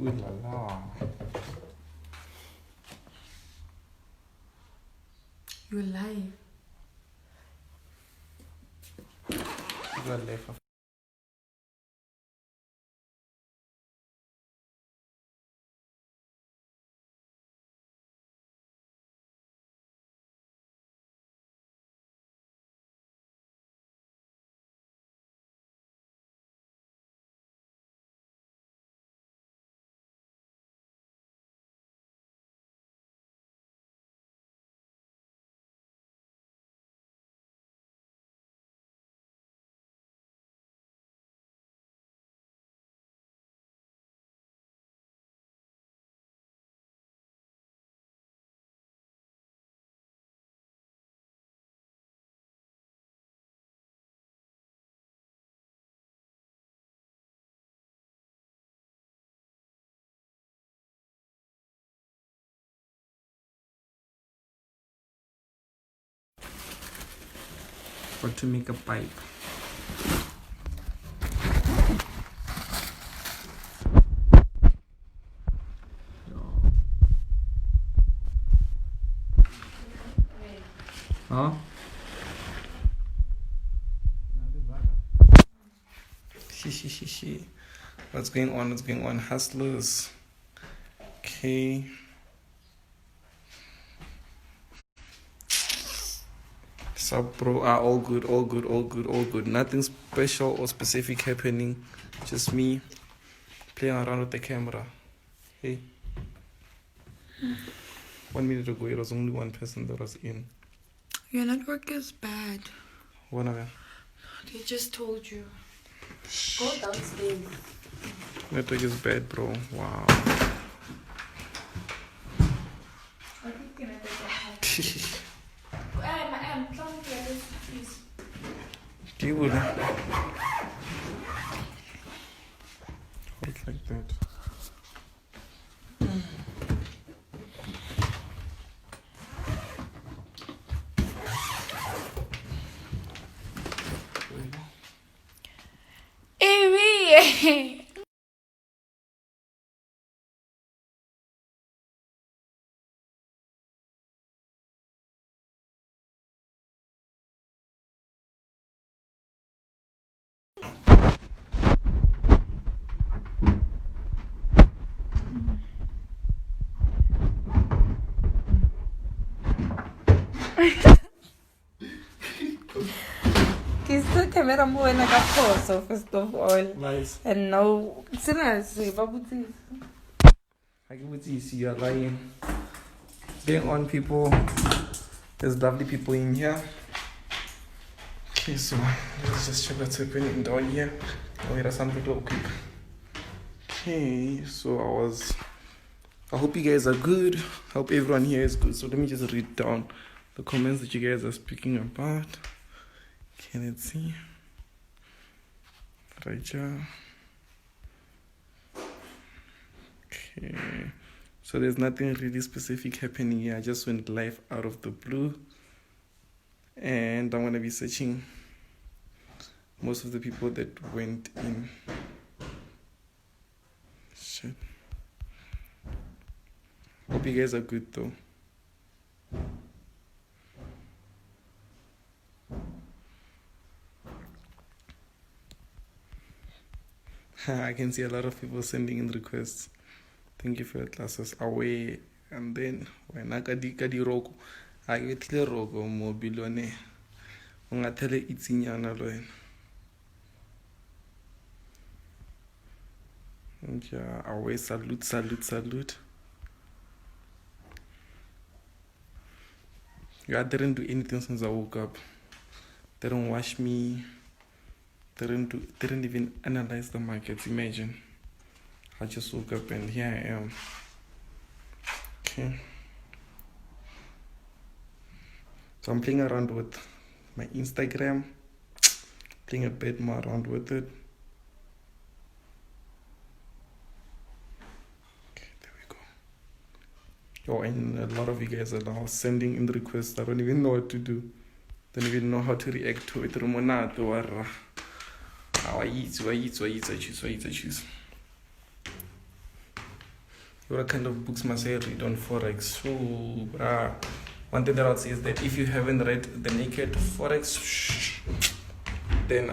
Ooh la la. You're live. You are live. Or to make a pipe. Huh? She. What's going on? What's going on? Hustlers. Okay. Sup, bro? All good, all good, all good, all good. Nothing special or specific happening. Just me playing around with the camera. Hey. 1 minute ago, it was only one person that was in. Your network is bad. One of them. They just told you. Go downstairs. Network is bad, bro. Wow. You would hold it like that. Hey, Kiss camera mo na naka-photo first of all. Nice. And now, seriously, babuti. I give it to you, see you're lying. Going on, people. There's lovely people in here. Okay, so let's just check what's happening down here. Oh, here's something real quick. Okay, so I hope you guys are good. I hope everyone here is good. So let me just read down the comments that you guys are speaking about. Okay, let's see. Raja. Okay. So there's nothing really specific happening here. I just went live out of the blue. And I'm going to be searching most of the people that went in. Shit. Hope you guys are good though. I can see a lot of people sending in requests. Thank you for your classes. Away. And then when I got the roko, I get the roko mobilone. Ungatele itsinyana loen. Yeah, away salute. I didn't do anything since I woke up. Didn't wash me. Didn't even analyze the markets. Imagine. I just woke up and here I am. Okay. So I'm playing around with my Instagram. Playing a bit more around with it. Okay, there we go. Oh, and a lot of you guys are now sending in the requests. I don't even know what to do. Don't even know how to react to it. I choose. what kind of books must I read on Forex? So, one thing that I'll say is that if you haven't read The Naked Forex, then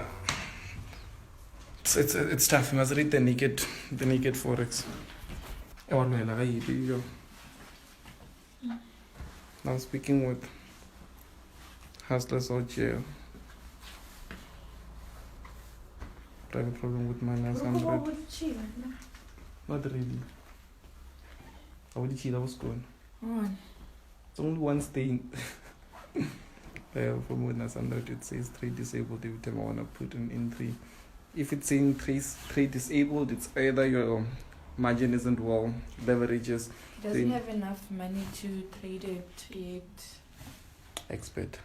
it's tough. You must read The Naked Forex. Now speaking with hustlers out here. Private problem with my 900. Not really. I would chill. I was going. It's only one stain. From when 900 it says trade disabled. Every time I want to put an entry, if it's saying trade disabled, it's either your margin isn't well, leverages. Doesn't have enough money to trade it yet. Expert.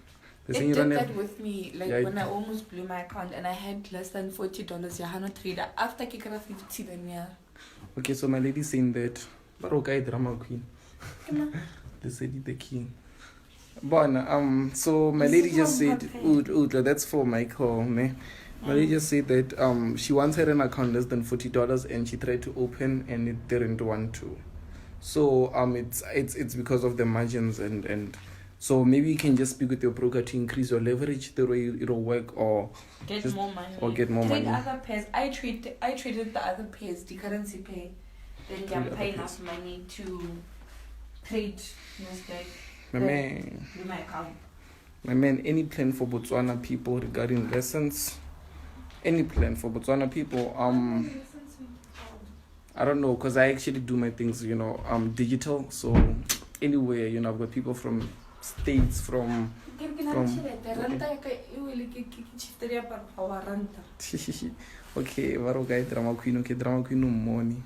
It did that with me, like when I almost blew my account and I had less than $40. Yeah, no trader. After kicking 50, then yeah. Okay, so my lady saying that, but okay, drama queen. They said the king. But so my lady just said, that's for Michael, ne? My lady just said that she once had an account less than $40 and she tried to open and it didn't want to. So it's because of the margins and so maybe you can just speak with your broker to increase your leverage the way it'll work or get more money. Trade other pairs. I traded the other pairs, the currency pair. Then you pay enough money to trade my account. My man, any plan for Botswana people regarding lessons? Any plan for Botswana people? I don't know, because I actually do my things, digital. So anywhere, I've got people from states, from okay, drama queen money.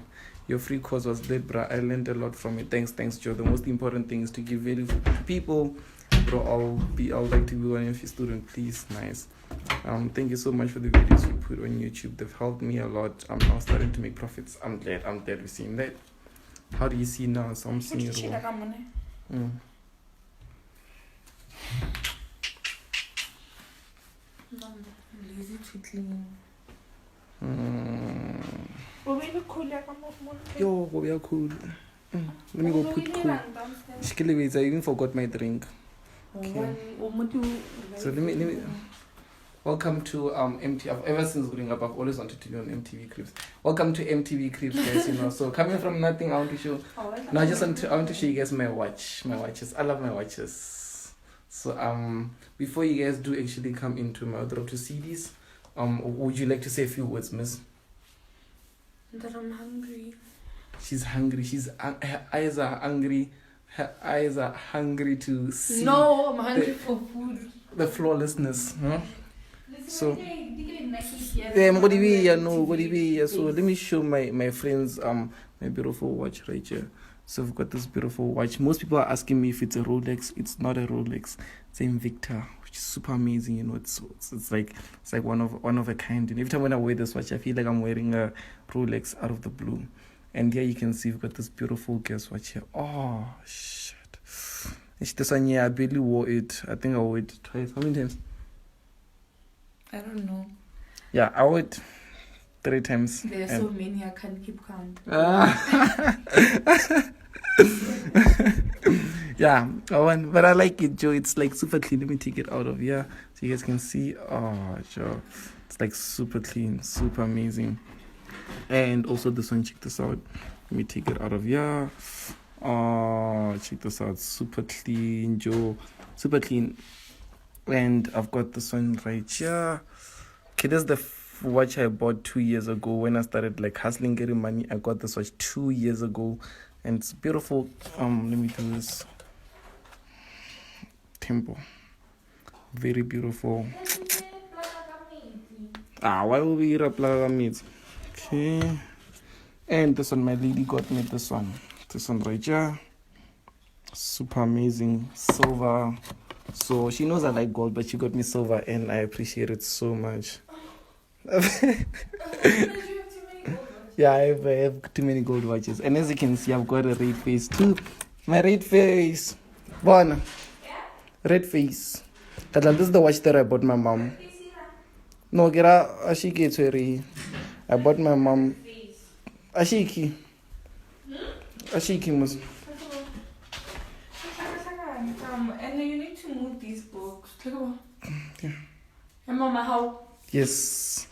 Your free course was dead, bro. I learned a lot from it. Thanks, Joe. The most important thing is to give value to people. Bro, I'll like to be one of your students, please. Nice. Thank you so much for the videos you put on YouTube. They've helped me a lot. I'm now starting to make profits. I'm glad we're seeing that. How do you see now? So I'm seeing it all. Lazy to clean. Yo, we are cool. Let me go put cool. I even forgot my drink. Okay. So let me. Welcome to MTV. Ever since growing up, I've always wanted to be on MTV Cribs. Welcome to MTV Cribs, guys. So coming from nothing, I want to show. No, I want to show you guys my watches. I love my watches. So before you guys do actually come into my wardrobe to see these, would you like to say a few words, miss? That I'm hungry. She's hungry. Her eyes are hungry. Her eyes are hungry to see. No, I'm hungry for food. The flawlessness, huh? So, so let me show my friends my beautiful watch right here. So I've got this beautiful watch. Most people are asking me if it's a Rolex. It's not a Rolex. It's an Invicta, which is super amazing. It's like one of a kind. And every time when I wear this watch, I feel like I'm wearing a Rolex out of the blue. And here you can see we've got this beautiful guest watch here. Oh shit! This one, yeah, I barely wore it. I think I wore it twice. How many times? I don't know. Yeah, I wore it 3 times. There are so many I can't keep count. Yeah, but I like it, Joe. It's like super clean. Let me take it out of here so you guys can see. Oh, Joe, it's like super clean, super amazing. And also this one, check this out. Let me take it out of here. Oh, check this out. Super clean, Joe. Super clean. And I've got this one right here. Okay, this is the watch I bought 2 years ago when I started like hustling, getting money. I got this watch 2 years ago. And it's beautiful. Let me do this. Tempo. Very beautiful. Why will we eat a plaga meat? Okay. And this one, my lady got me this one. This one right here. Super amazing. Silver. So she knows I like gold, but she got me silver and I appreciate it so much. Yeah, I have too many gold watches. And as you can see, I've got a red face too. My red face. Bona. Red face. This is the watch that I bought my mom. No, Ashiki. I bought my mom. Ashiki. Ashikimus. And then you need to move these books. Yeah. And Mama, how? Yes.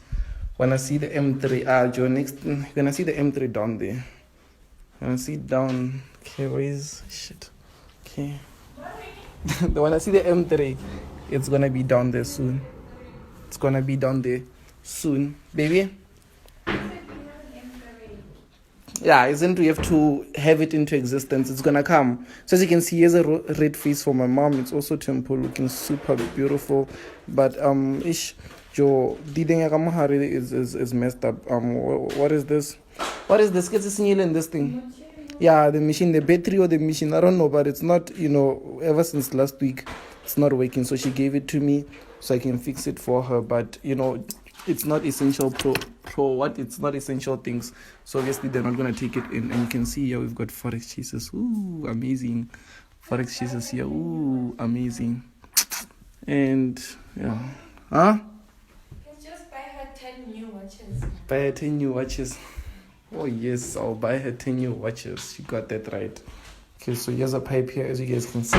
When I see the M3, Joe, next, you're gonna see the M3 down there. You're gonna see it down. Okay, where is shit? Okay. When I see the M3, it's gonna be down there soon. It's gonna be down there soon, baby. Yeah, isn't we have to have it into existence? It's gonna come. So as you can see, here's a red face for my mom. It's also Temple, looking super beautiful. But Joe, the thing is messed up. What is this? What is this? Get a in this thing. Yeah, the machine, the battery or the machine, I don't know, but it's not, ever since last week, it's not working. So she gave it to me so I can fix it for her. But, it's not essential it's not essential things. So obviously they're not going to take it in. And you can see here we've got Forex cheeses. Ooh, amazing. Forex cheeses here. Ooh, amazing. And, yeah. Huh? Just buy her 10 new watches. Buy her 10 new watches. Oh yes, I'll buy her 10 new watches. You got that right. Okay, so here's a pipe here, as you guys can see.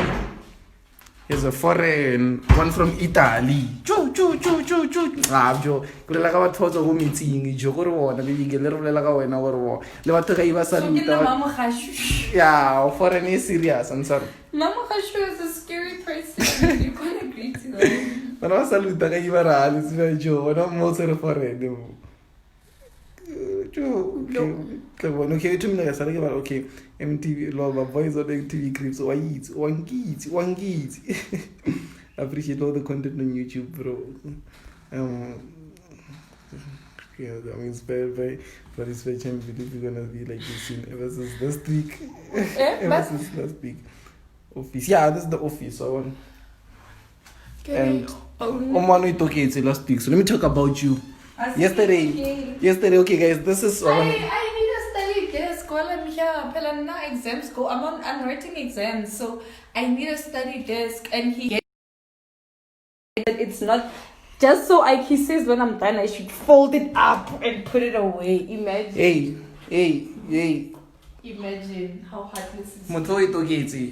Here's a foreign one from Italy. Joe. Joe. Kulela ka batho tsa go meeting, Joe go re bona baby ke le re bolela ka wena gore wo. Le batho ka iba saluta. Mama Khashu. Yeah, foreign is serious, I'm sorry. Mama Khashu is a scary person. You can't agree to that. Bana ba saluta ka iba ra le tsena Joe, wena mo tsere foreign. Okay, to me, okay, MTV, love, my voice on MTV clips, wangit. I appreciate all the content on YouTube, bro. Yeah, I'm inspired by this fashion video. We're gonna be like this soon, ever since last week. Ever since last week. Office. Yeah, this is the office. So I want. And Omano talking last week. So let me talk about you. Yesterday, okay, guys, this is. I need a study desk while I'm here. Pelana exams go. I'm writing exams, so I need a study desk. And it's not just so he says when I'm done, I should fold it up and put it away. Imagine. Hey. Imagine how hard this is.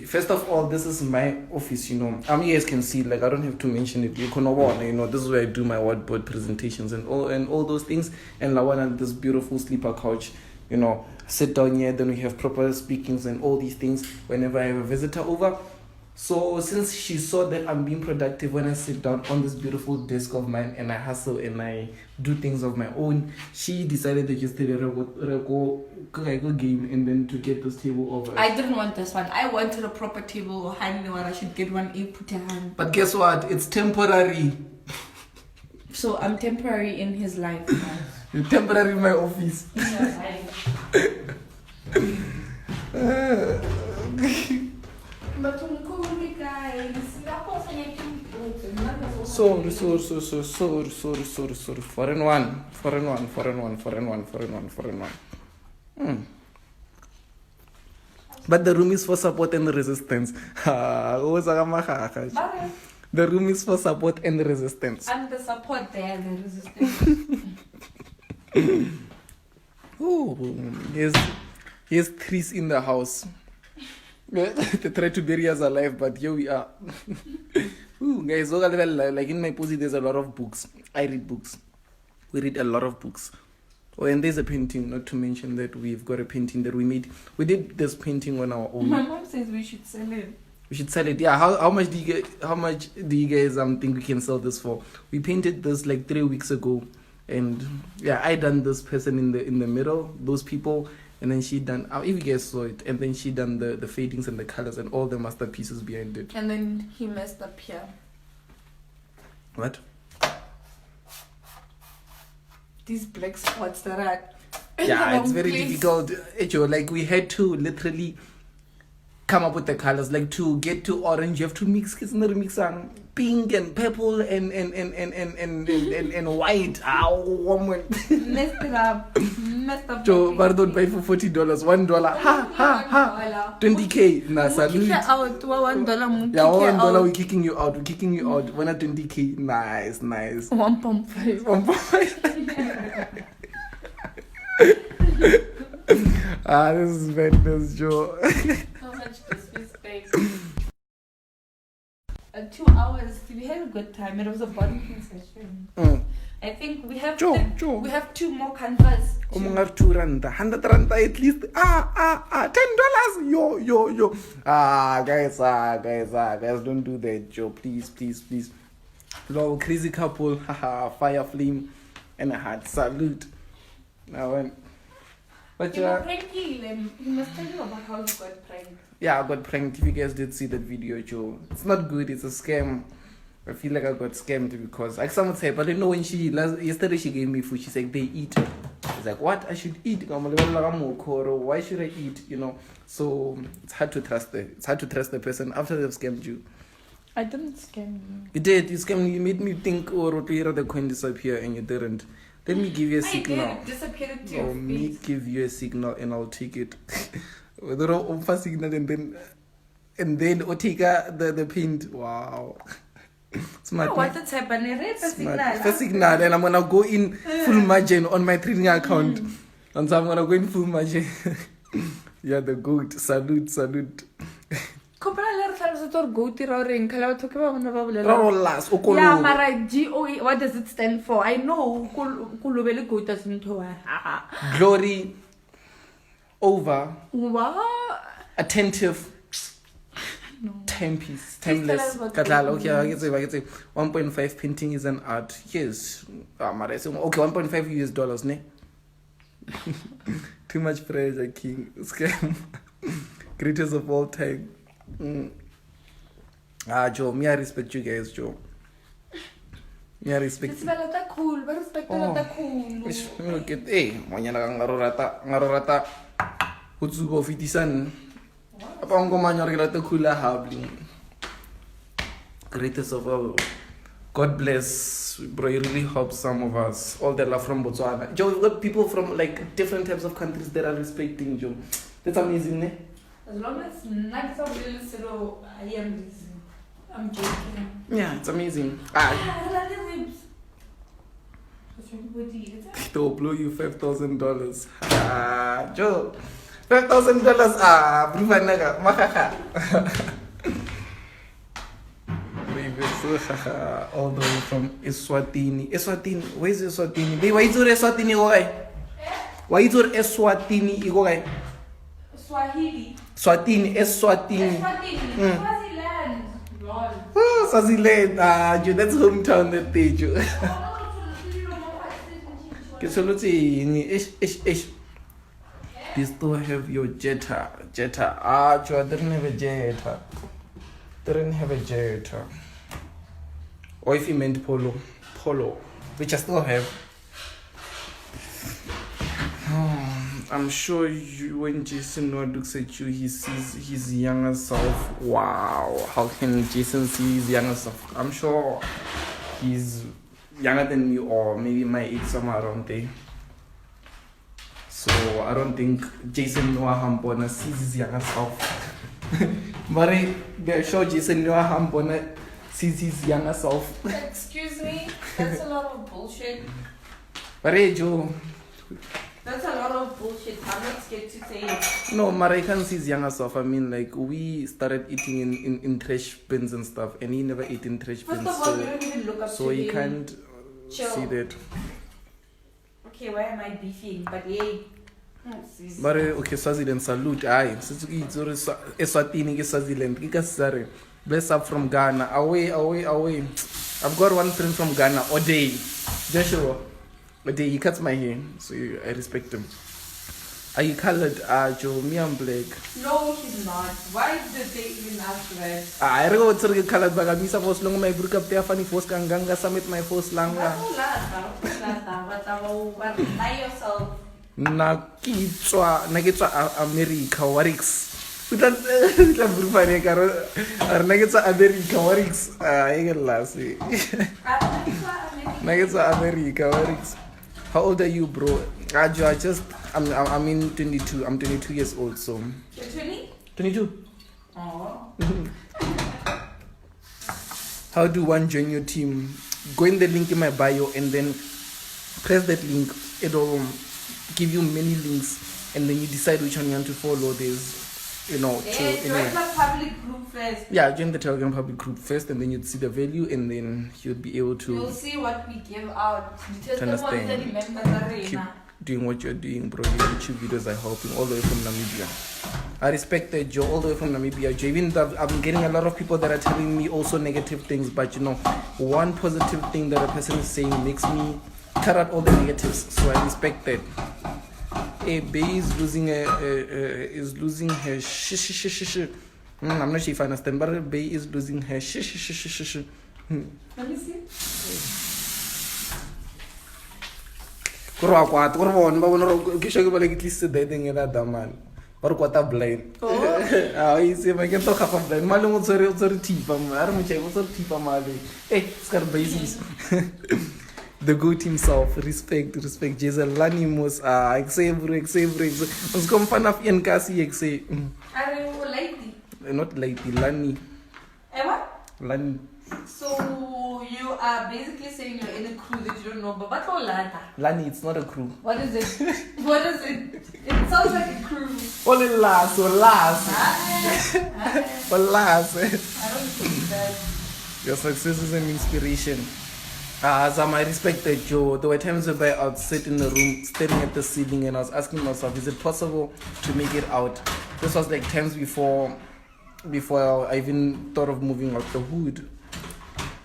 First of all, this is my office, you guys can see, like, I don't have to mention it. You know, this is where I do my whiteboard presentations and all those things. And Lawana, this beautiful sleeper couch, sit down here, then we have proper speakings and all these things whenever I have a visitor over. So since she saw that I'm being productive when I sit down on this beautiful desk of mine and I hustle and I do things of my own, she decided that yesterday go game and then to get this table over. I didn't want this one. I wanted a proper table, or I should get one hand. But guess what? It's temporary. So I'm temporary in his life. You're temporary in my office. Sorry. Foreign one. But the room is for support and resistance. The room is for support and resistance. And the support there, the resistance. Oh, here's trees in the house. They try to bury us alive, but here we are. Ooh, guys, like in my posse, there's a lot of books. I read books. We read a lot of books. Oh, and there's a painting, not to mention that we've got a painting that we made. We did this painting on our own. My mom says we should sell it. We should sell it. Yeah, how much do you guys think we can sell this for? We painted this like 3 weeks ago. And yeah, I done this person in the middle, those people. And then she done, if you guys saw it, and then she done the fadings and the colors and all the masterpieces behind it. And then he messed up here. What? These black spots that are... Yeah, it's very difficult. Like, we had to literally come up with the colors. Like, to get to orange, you have to mix pink and purple and white. Messed it up. So, pardon, buy for $40, $1. Ha. 20K. Nah, salute. Kick out. $1. Yeah, $1. We're kicking you out. When at 20K. Nice. 1.5. 1.5. This is madness, Joe. So much disrespect. 2 hours. We had a good time. It was a bonding session. I think we have we have 2 more canvas. $2, 100 rand at least. $10. Yo. Guys, don't do that, Joe. Please. Lol, crazy couple, fire flame, and a heart salute. Now, but You were pranking. He must tell you about how you got pranked. yeah, I got pranked. If you guys did see that video, Joe, it's not good. It's a scam. I feel like I got scammed because, like someone said, but I know when yesterday she gave me food, she said, they eat. It's like, what? I should eat. Why should I eat? You know? So it's hard to trust the person after they've scammed you. I didn't scam you. You did. You scammed me. You made me think, the coin disappear, and you didn't. Let me give you a signal. I did. Disappeared to your Me face. give you a signal and I'll take it. The wrong signal and then Otika the paint. Wow. Smart. Oh, what's happening? First signal. First signal, and I'm gonna go in full margin on my trading account. And so I'm gonna go in full margin. Yeah, the goat. Salute. What does it stand for? I know Glory over What? attentive. No. Timeless. Okay, I can say 1.5 painting is an art. Yes. Okay, $1.5 ne? Too much pressure, king. Scam. Greatest of all time. Joe, me I respect you guys, Joe. Me I respect It's very cool. Very respectful. Cool. Hey, ngarorata. Utsubo fitisan. Apa ang kumanyo rata kula habling. Greatest of all. God bless, bro. You really help some of us. All the love from Botswana. Joe, we've got people from like different types of countries that are respecting Joe. That's amazing, ne? As long as not so really slow, I am busy. I'm joking. Yeah, it's amazing. They'll blow you $5,000. Joe. $5,000. Bruvanaga. Makaka. All the way from Eswatini. Where's Eswatini? Why is it Eswatini? Why is it Eswatini? Swahili. Eswatini. Swaziland. Lol. Oh, Swaziland. Joe, that's hometown that day, Joe. They still have your Jetta. Joe, I didn't have a Jetta. Or if you meant Polo, which I still have. I'm sure when Jason Noah looks at you, he sees his younger self. Wow, how can Jason see his younger self? I'm sure he's younger than me, or maybe my age, somewhere around there. So I don't think Jason Noah Hambona sees his younger self. But I'm sure Jason Noah Hambona sees his younger self. Excuse me? That's a lot of bullshit. But hey, Joe. That's a lot of bullshit. I'm not scared to say it. No, Mara can't see his younger self. I mean, like, we started eating in trash bins and stuff, and he never ate in trash First bins. of all, we don't even look up So to he him. can't Chill. see that. Okay, why am I beefing? But yay. Oh, sis. But okay, Swaziland, salute. Aye, Eswatini, Swaziland. Ikasare. Bless up from Ghana. Away. I've got one friend from Ghana. Odey. Joshua. Odey, he cuts my hair, so I respect him. Are you colored? Joe, me I'm black. No, he's not. Why did they even ask that? I go to colored bag. I'm supposed to my book up there. Funny force kanganga summit my force langa. Yourself. Nakitswa America Warix. America Warix. I get last. America Warix. How old are you, bro? I'm in 22. I'm 22 years old, so. You're 20? 22. Oh. How do one join your team? Go in the link in my bio and then press that link. It'll give you many links and then you decide which one you want to follow. There's, Join the public group first. Yeah, join the Telegram public group first, and then you'd see the value, and then you'd be able to. You'll see what we give out. To understand. Keep doing what you're doing, bro. Your YouTube videos are helping all the way from Namibia. I respect that, Joe, all the way from Namibia. Joe, even though I'm getting a lot of people that are telling me also negative things, but one positive thing that a person is saying makes me cut out all the negatives. So I respect that. Bay is losing her I'm not sure if I understand, but Bay is losing her Let me see. Or kwata blind. Ah, you see, I can talk about blind. Malung sorry tipa. I don't know what's tipa mali. Hey, scar basis. The goat himself. Respect. Jesus Lanimos. Exebre. Ons kom vanaf een kassie ek sê. Are you lady? Not lady, Lani. What? Lani. So you are basically saying you're in a crew that you don't know, but what's all Lani? Lani, it's not a crew. What is it? What is it? It sounds like a crew. Only last. I don't think that. Your success is an inspiration. Zam, I respect that, Joe. There were times where I would sit in the room staring at the ceiling and I was asking myself, is it possible to make it out? This was like times before I even thought of moving out the hood.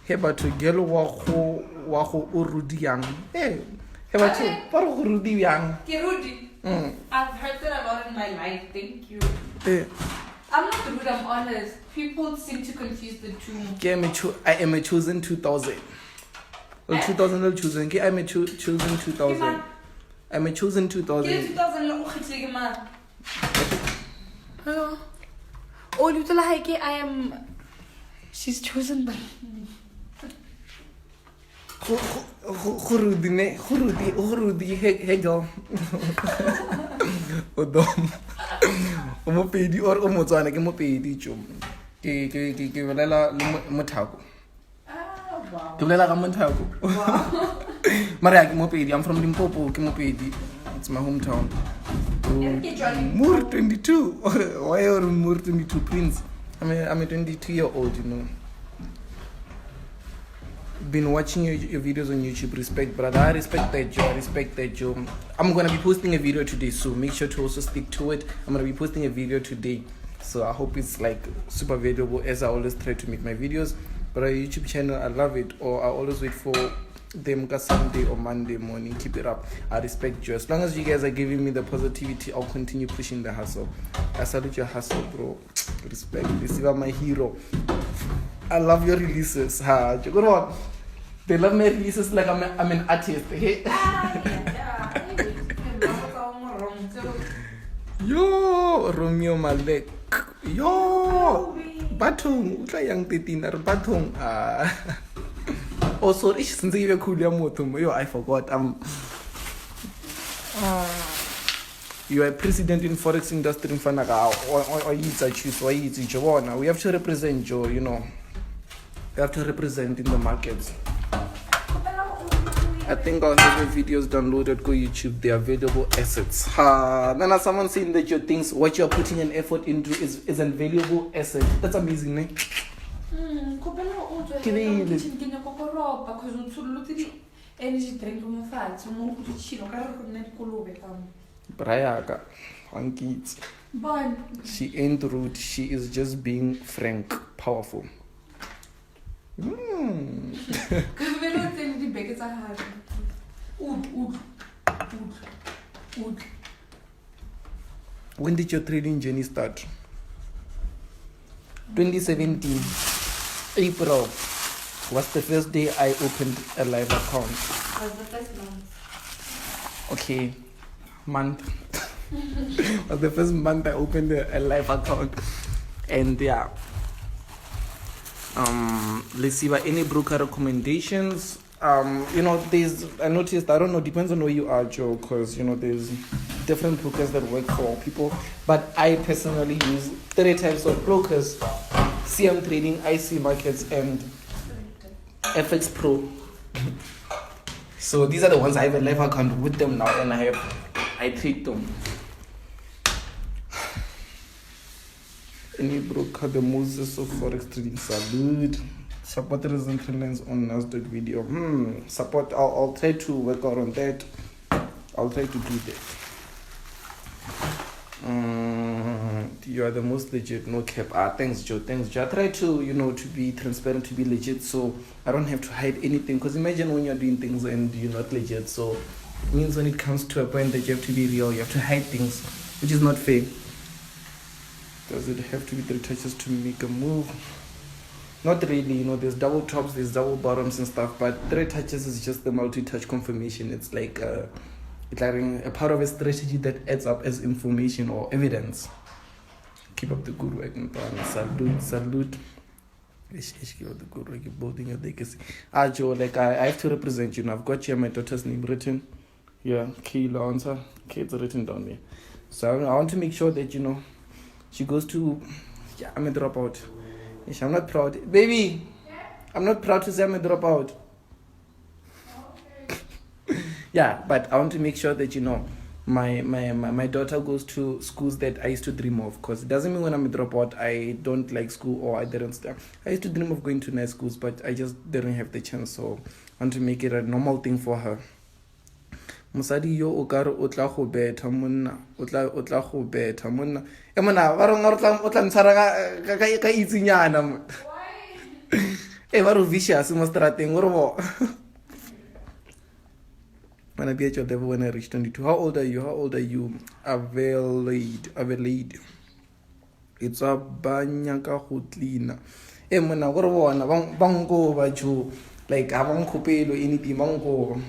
Hey, but to get waho urudi yang. Hey, but to paro urudi yang. Kirudi. I've heard that a lot in my life. Thank you. Hey. I'm not rude, I'm honest. People seem to confuse the two. I am a chosen 2000. Well, 2000 will chosen. I'm a chosen 2000. I'm a chosen 2000. 2000 Oh, you tell her I am. She's chosen by. Khurudi, hey girl. Odom. Omopedi or omotswana ke mopedi tjom. Ke bolela le Mothako. Wow. Ke bolela ka Mothako. Mara ke mopedi. I'm from Limpopo, ke mopedi. It's my hometown. Moore 22. Why are Moore 22 Prince? I'm a 22-year-old, Been watching your videos on YouTube. Respect, brother. I respect that, Joe. I'm gonna be posting a video today, so make sure to also stick to it. I'm gonna be posting a video today, so I hope it's like super valuable, as I always try to make my videos. But our YouTube channel, I love it, or I always wait for them Sunday or Monday morning. Keep it up. I respect you. As long as you guys are giving me the positivity, I'll continue pushing the hustle. I salute your hustle, bro. Respect. You are my hero. I love your releases. Good one. They love my releases like I'm an artist. Hey? Yo, Romeo Malek. Yo, Batung. Utla yang 13 ar Batung. Oh, sorry, since you were cool, yo, I forgot. You are president in forex industry in Fanaga, or you choose, or you we have to represent Joe, We have to represent in the markets. I think I'll have my videos downloaded. Go YouTube, they are valuable assets. Then someone saying that your things, what you're putting an effort into is a valuable asset. That's amazing, eh? Brayaka, Hankits. She ain't rude, she is just being frank, powerful. When did your trading journey start? 2017, April was the first day I opened a live account. Was the first month? Okay, month. Was the first month I opened a live account. And yeah. Let's see, any broker recommendations. I noticed, I don't know, depends on where you are, Joe, because there's different brokers that work for people. But I personally use 3 types of brokers: CM Trading, IC Markets, and FX Pro. So these are the ones I have a live account with them now, and I trade them. Broker, the Moses of Forex Trading. Salute. Support the resistance lines on Nasdaq video. Support. I'll try to work out on that. I'll try to do that. You are the most legit, no cap. Thanks, Joe. Thanks, Joe. I try to, to be transparent, to be legit, so I don't have to hide anything. Because imagine when you're doing things and you're not legit. So it means when it comes to a point that you have to be real, you have to hide things, which is not fair. Does it have to be 3 touches to make a move? Not really. There's double tops, there's double bottoms and stuff. But 3 touches is just the multi-touch confirmation. It's like a part of a strategy that adds up as information or evidence. Keep up the good work, Mpana. Salute. Keep up the good work. You're building your legacy. Joe, I have to represent you. I've got here my daughter's name written. Yeah, Kayla answer. It's written down there. So I want to make sure that, she goes to... Yeah, I'm a dropout. I'm not proud. Baby! Yeah? I'm not proud to say I'm a dropout. Yeah, but I want to make sure that, my daughter goes to schools that I used to dream of. Because it doesn't mean when I'm a dropout, I don't like school or I didn't start. I used to dream of going to nice schools, but I just didn't have the chance. So I want to make it a normal thing for her. Musadi yo o kare o tla go betha monna o tla go betha monna e mona ba rona o tla ntshara ka itsinyana ba ro vicious mo strateng o re bo When I be at your level when I reach 22. How old are you? Avelaid. It's a banyaka go clean. E mona go re bona bang go ba jo like ha bang khopelo anything bang go.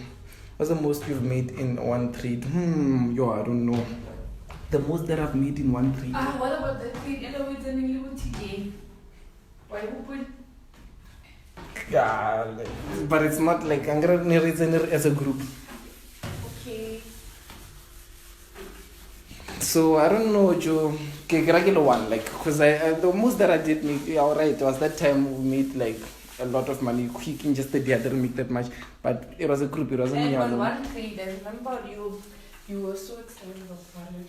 What's the most you've made in one trade? I don't know. The most that I've made in one trade. What about the trade? Yeah, but it's not like I'm gonna narrate it as a group. Okay. So I don't know, Joe. Regular one, because the most that I did make, alright, was that time we made a lot of money quick in just the day. I didn't make that much, but it was a group. It wasn't me alone. And one trade, I remember you were so excited about it.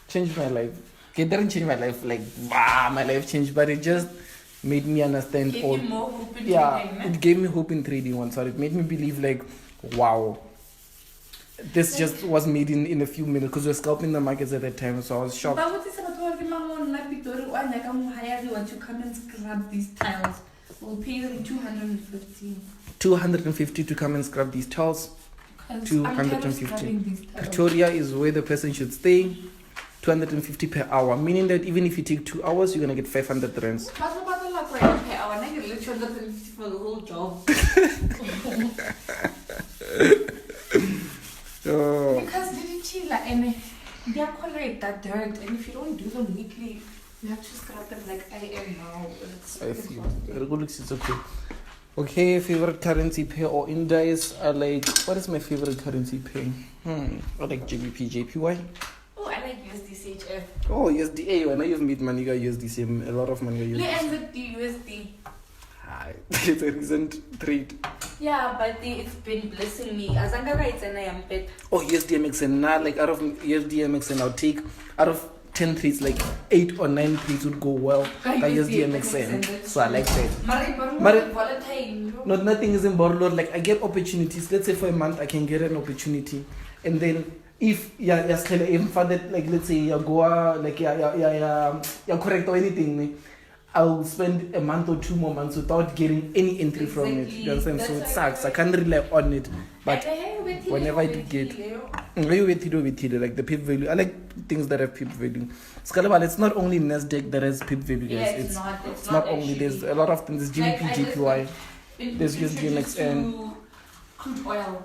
Changed my life. It didn't change my life my life changed, but it just made me understand. Gave you more hope in trading. It gave me hope in trading once. It made me believe wow, this just was made in a few minutes because we were scalping the markets at that time. So I was shocked. But what is about want to come and scrub these tiles? We'll pay them 250. 250 to come and scrub these tiles. 250. Pretoria is where the person should stay. 250 per hour, meaning that even if you take 2 hours, you're gonna get 500 rands. Per hour, I get 250 for the whole job. Because and they are collect that dirt, and if you don't do them weekly, you have to scrap them like I am now. It's okay. Okay, favorite currency pair or index? What is my favorite currency pair? I like JPY. Oh, I like USDCHF. Oh, USD. When I use meet money, USDC, a lot of money. USD. It's a recent trade. Yeah, but it's been blessing me. As I'm gonna it's an ampet. Oh, USDMXN. Out of USDMXN, I'll take out of 10 trades, 8 or 9 trades would go well. USDMXN. So I like that. Not nothing is in borrowed. I get opportunities. Let's say for a month I can get an opportunity, and then if let's say you go correct or anything, I'll spend a month or 2 more months without getting any entry from it. You understand? So it sucks. I can't rely on it. But whenever I do get, like the PIP value, I like things that have PIP value. Scalable, it's not only Nasdaq that has PIP value, guys. Yeah, it's not only. There's a lot of things. There's GBP, JPY. There's USDMXN. Crude oil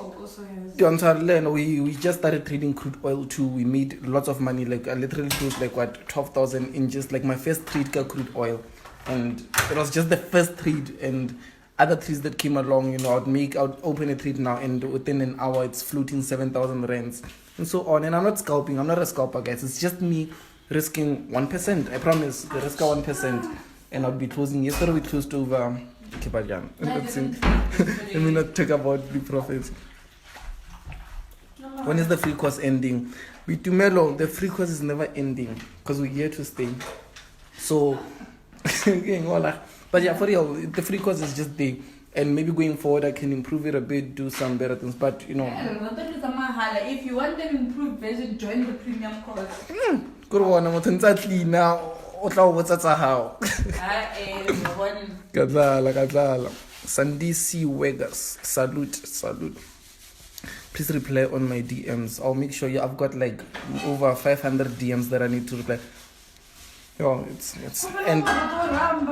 also has. We just started trading crude oil too. We made lots of money. I literally closed 12,000 in just my first trade got crude oil, and it was just the first trade. And other trades that came along, I'd open a trade now, and within an hour it's floating 7,000 rands and so on. And I'm not scalping. I'm not a scalper, guys. It's just me risking 1%. I promise. The risk of 1%, and I'll be closing. Yesterday we closed over. Let me not talk about the profits. When is the free course ending? With Tumelo, the free course is never ending because we're here to stay. So, but yeah, for real, the free course is just there. And maybe going forward, I can improve it a bit, do some better things. But, you know. If you want an improved version, join the premium course. Kadlala. Sandy C. Wegas. Salute. Please reply on my DMs. I'll make sure I've got like over 500 DMs that I need to reply. Yo, it's and text.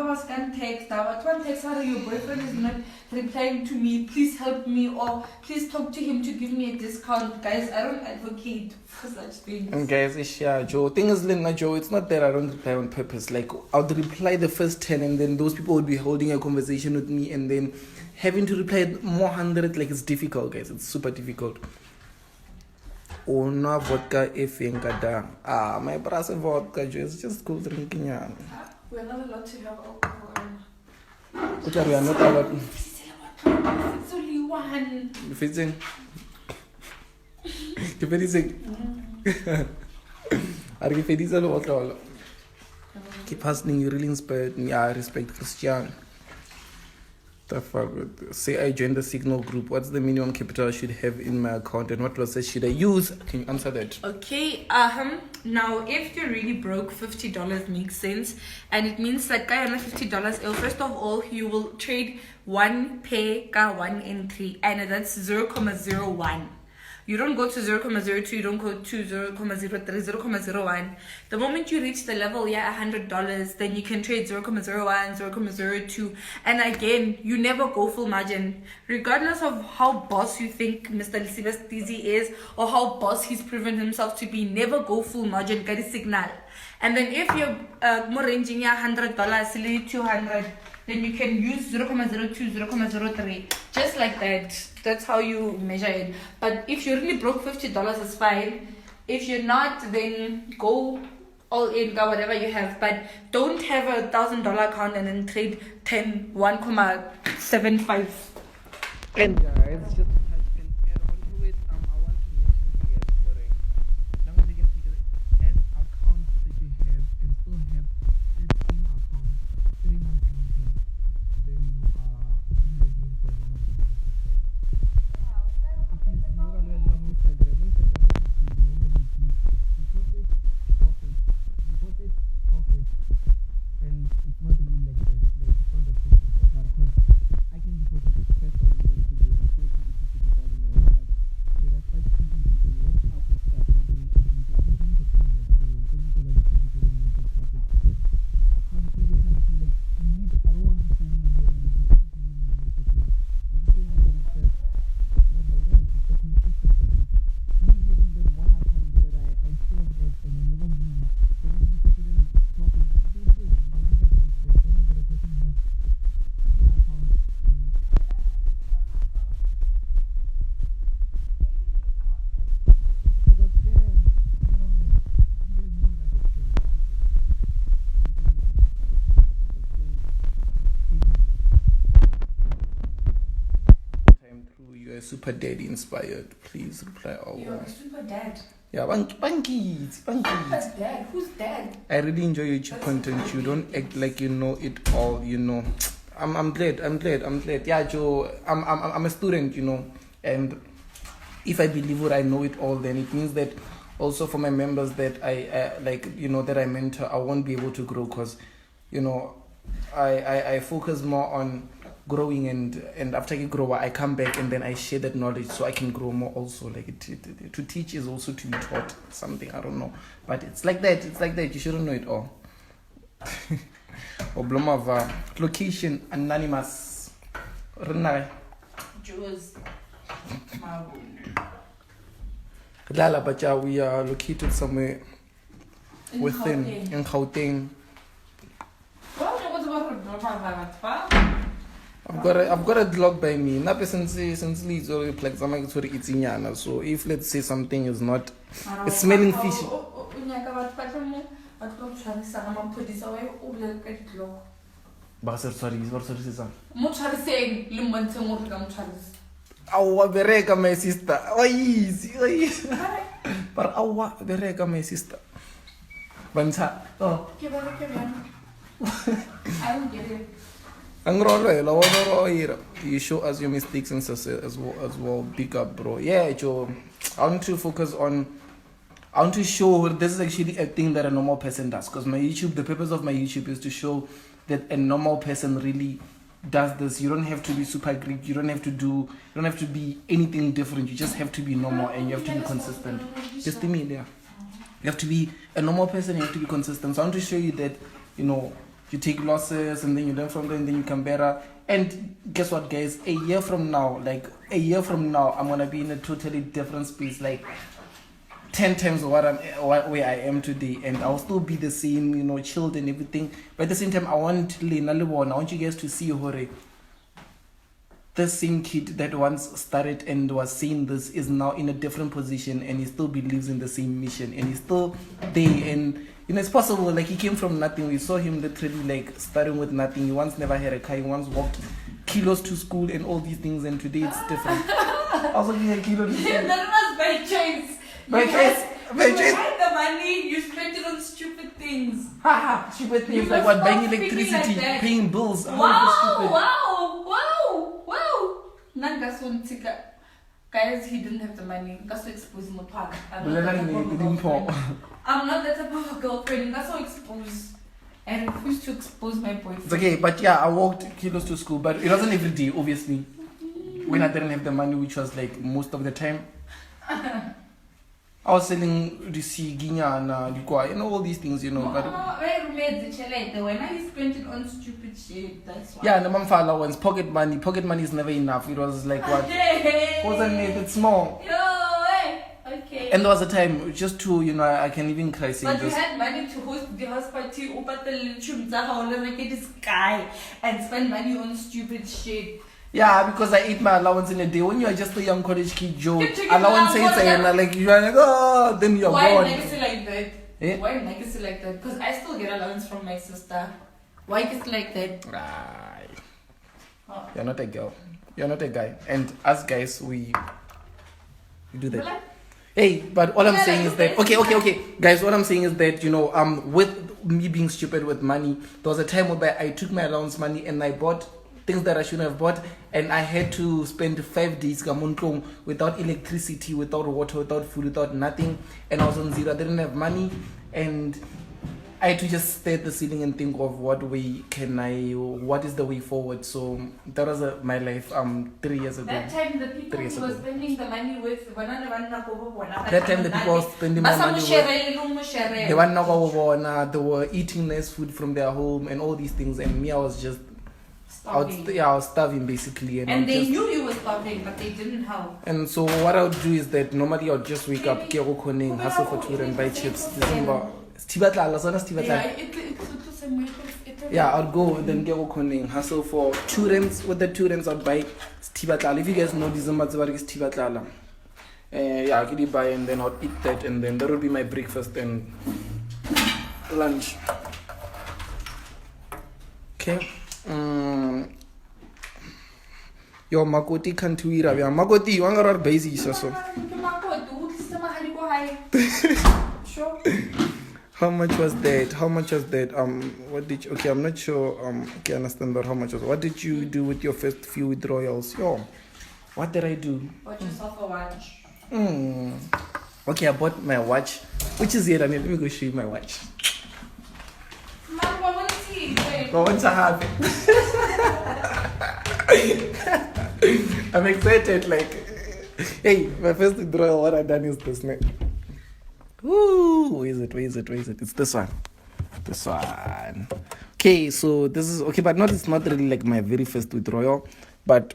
One text, your boyfriend is not replying to me. Please help me, or please talk to him to give me a discount. Guys, I don't advocate for such things. And guys, Joe. Thing is, Lena, Joe, it's not that I don't reply on purpose. Like, I'll reply the first 10, and then those people would be holding a conversation with me, and then having to reply more 100, like, it's difficult, guys. It's super difficult. Una vodka ifingada. My brother vodka is just cool drinking. We're not allowed to have alcohol. We are not allowed. It's only one. Fitting. You're very sick. Are you feeling all? Keep hustling, you really inspired me. I respect Christian. The fuck? Say I joined the Signal group. What's the minimum capital I should have in my account, and what process should I use? Can you answer that? Okay. Now, if you're really broke, $50 makes sense, and it means that $50. First of all, you will trade one pair, one entry, and that's 0.01. You don't go to 0.02, you don't go to 0.03, 0.01. The moment you reach the level, $100, then you can trade 0.01, 0.02. And again, you never go full margin. Regardless of how boss you think Mr. Lisibestizi is, or how boss he's proven himself to be, never go full margin, get a signal. And then if you're more ranging $100, $200, then you can use 0.02, 0.03, just like that. That's how you measure it. But if you really broke $50, it's fine. If you're not, then go all in, go whatever you have. But don't have $1,000 account and then trade 1.75. And guys, just touch and add on to it. I want to mention to you guys, as long as you can figure an account that you have and still have that same account 3 months later, then you are in the game for a longer time. And it's not really like that. Like, it's not that simple. Because I can deposit it first of all to the Super Daddy inspired. Please reply all. You're a super dad. Yeah, Banky. Who's dad? Who's dad? I really enjoy your content. You don't act like you know it all. You know, I'm glad. Yeah, Joe. I'm a student. You know, and if I believe what I know it all, then it means that also for my members that I like, you know, that I mentor, I won't be able to grow because, you know, I focus more on growing, and after I grow, I come back and then I share that knowledge so I can grow more also. Like to teach is also to be taught something. I don't know, but it's like that. You shouldn't know it all. Oblomava location anonymous. Renai. Jews. Lala Bacha, we are located somewhere within in Gauteng. I've got a Glock by me. Not since Leeds or like something to eating. So if let's say something is not, it's smelling fishy. Sorry. Awa bereka my sister. Easy. But awa bereka my sister. Banta. Oh. I don't get it. You show us your mistakes and success as well. Big up, bro. Yeah, Joe. I want to focus on. I want to show this is actually a thing that a normal person does. Because the purpose of my YouTube is to show that a normal person really does this. You don't have to be super Greek. You don't have to be anything different. You just have to be normal and you have to be consistent. Just the media. You have to be a normal person. You have to be consistent. So I want to show you that, you take losses and then you learn from them and then you come better. And guess what, guys? A year from now, I'm gonna be in a totally different space, like 10 times where I am today, and I'll still be the same, chilled and everything. But at the same time, I want you guys to see Hore. The same kid that once started and was saying this is now in a different position, and he still believes in the same mission, and he's still there. And it's possible. Like, he came from nothing. We saw him literally starting with nothing. He once never had a car. He once walked kilos to school and all these things, and today it's different. I was walking a kilo to school. That was by choice. By choice. You had the money, you spent it on stupid things. Stupid things like what? Buying electricity, paying bills. Wow. Guys, he didn't have the money. That's so exposing the park. I'm not that type of a girlfriend. That's so exposed. And refuse to expose my boyfriend. It's okay, but yeah, I walked kilos to school, but it wasn't every day, obviously. When I didn't have the money, which was most of the time. I was selling Ginya and all these things, But when I spent it on stupid shit, that's why. Yeah, the mom for allowance, pocket money. Pocket money is never enough. It was like what? Wasn't it? It's small. Okay. And there was a time, just to, I can even cry saying this. But you had money to host the house party, this guy, and spend money on stupid shit. Yeah, because I ate my allowance in a day. When you are just a young college kid, Joe, allowance ain't saying, you are like, oh, then you're Why born. Why legacy like that? Eh? Why legacy like that? Because I still get allowance from my sister. Why is like that? Right. Oh. You're not a girl. You're not a guy. And us guys, we do that. Hey, but all I'm saying is that okay, guys. What I'm saying is that with me being stupid with money, there was a time where I took my allowance money and I bought things that I shouldn't have bought, and I had to spend 5 days without electricity, without water, without food, without nothing, and I was on zero. I didn't have money, and I had to just stare at the ceiling and think of what is the way forward. So that was my life 3 years ago. That time the people who were spending the money with that time the people were spending my money with they were eating nice food from their home and all these things, and me, I was just I was starving basically, and they knew you were starving, but they didn't help. And so what I would do is that normally I would just wake up, hustle for 2 and buy chips. December. Yeah, I'd go and then hustle for 2 rands. With the 2 rands, I'd buy stibatala. If you guys know December, it's stibatala. Yeah, I could buy and then I'd eat that, and then that would be my breakfast and lunch. Okay. Yo, Makoti can't tweet. Makoti, you want to busy, so. Sure. How much was that? What did you, okay, I'm not sure. Okay, I understand, but how much was? What did you do with your first few withdrawals? Yo, what did I do? Bought yourself a watch. Okay, I bought my watch, which is here. Let me go show you my watch. I want to see. I want to have it. I'm excited. Hey, my first withdrawal. What I've done is this. Where is it? It's this one. Okay, so this is okay, but it's not really like my very first withdrawal, but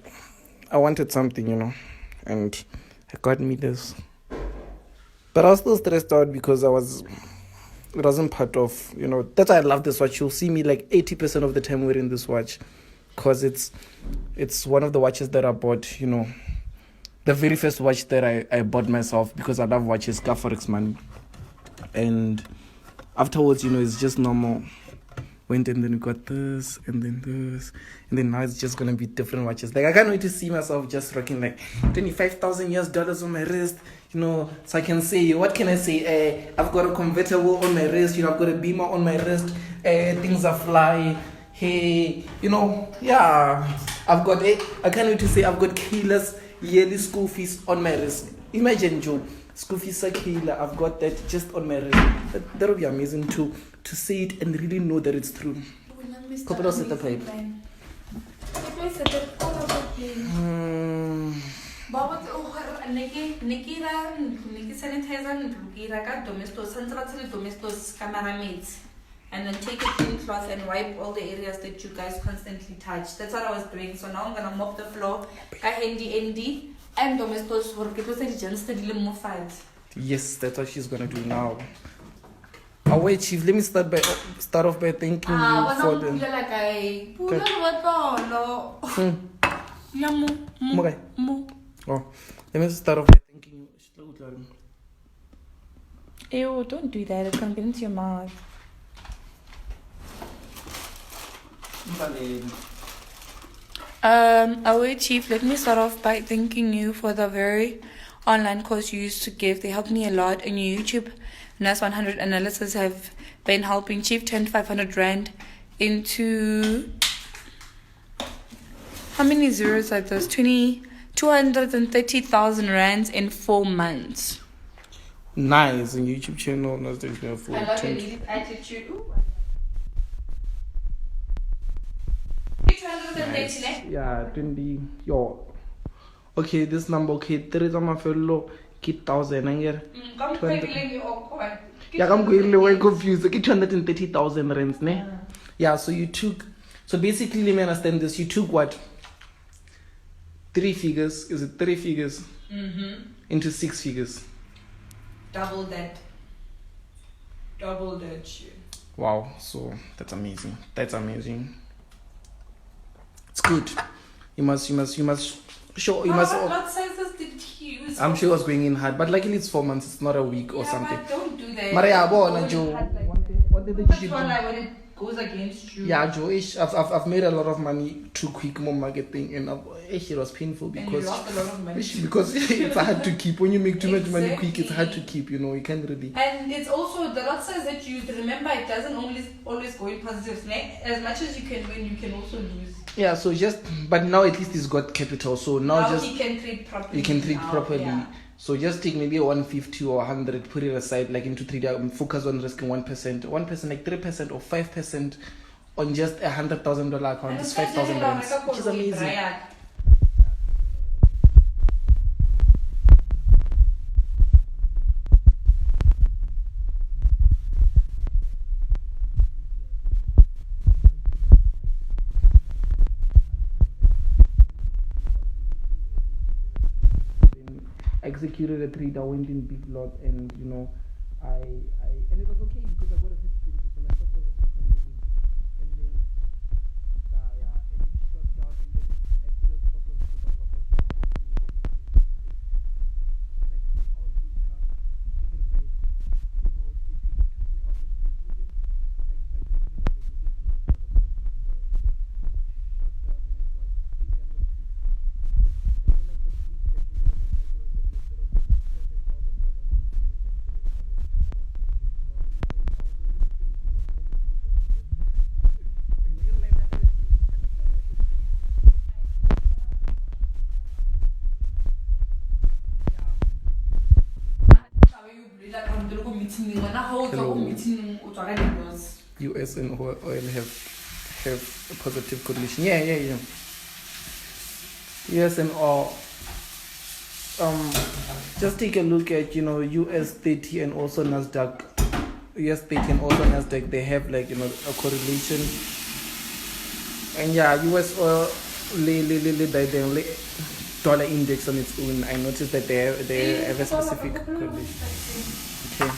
I wanted something, and I got me this. But I was still stressed out because it wasn't part of, that's why I love this watch. You'll see me 80% of the time wearing this watch, because it's one of the watches that I bought, the very first watch that I bought myself, because I love watches, car forex money. And afterwards, it's just normal. Went and then we got this, and then this, and then now it's just gonna be different watches. I can't wait to see myself just rocking $25,000 on my wrist, so I can say, what can I say? I've got a convertible on my wrist, I've got a Beamer on my wrist, things are fly. Hey, you know, yeah. I've got it. I can't wait to say I've got Kayla's yearly school fees on my wrist. Imagine, Joe, school fees are Kayla. I've got that just on my wrist. That would be amazing to see it and really know that it's true. Couple of set up pipe. Baba Nikki sanitizer domestos cameramates. And then take a clean cloth and wipe all the areas that you guys constantly touch. That's what I was doing. So now I'm gonna mop the floor. Handy and domestos work. It was just a little more files. Yes, that's what she's gonna do now. Oh wait, Chief, let me start off by thanking you for the. Oh, let me start off by thanking you. Ew, don't do that. It's gonna get into your mouth. Our Chief, let me start off by thanking you for the very online course you used to give. They helped me a lot, and your YouTube NAS 100 analysis have been helping. Chief turned 500 Rand into how many zeros are those? 230,000 rands in 4 months. Nice, and YouTube channel knows that you have I love your needed attitude. Ooh. 230, yeah, 20. Yo. Okay, this number, okay, 3 on my fellow, 1,000. Yeah, I'm going confused. Okay, 230,000 rands, ne? Yeah, so you took. So basically, let me understand this. You took what? 3 figures. Is it 3 figures? Into 6 figures. Double that shit. Wow, so that's amazing. That's amazing. It's good. You must show. You must. What sizes did he use? I'm sure it was going in hard, but luckily it's 4 months. It's not a week or something. But don't do that. Maria, Joe. What did That's you do? when it goes against you. Yeah, Joe. I've made a lot of money too quick more marketing, and it was painful And you because lost a lot of money. because it's hard to keep when you make too much money quick. It's hard to Exactly. keep. You know, you can't really. And it's also the lot size that you remember. It doesn't always go in positives. As much as you can win, you can also lose. Yeah, so but now at least he's got capital. So now just he can trade properly. you can trade now, properly. yeah. So just take maybe 150 or 100, put it aside, like into 3 focus on risking 1%, like 3% or 5% on just $100,000 account. It's 5,000 rands, which is amazing. Executed a trade. I went in big lot, and you know, and it was okay because I got a 50, so my stop was amazing. And then, and it shot down, and then I put a stop loss because I was about to like 2 hours later, taken by, you know, it took me out of break even, like by breaking out the maybe 100,000 shot down, and I got 800 feet. And then I got things like, you know, when I tiger over there was like $7,000 US and oil have a positive correlation. Yeah. US and oil. Just take a look at, you know, US 30 and also Nasdaq. US 30 and also Nasdaq, they have like, you know, a correlation. And yeah, US oil dollar index on its own. I noticed that they have a specific correlation. Okay.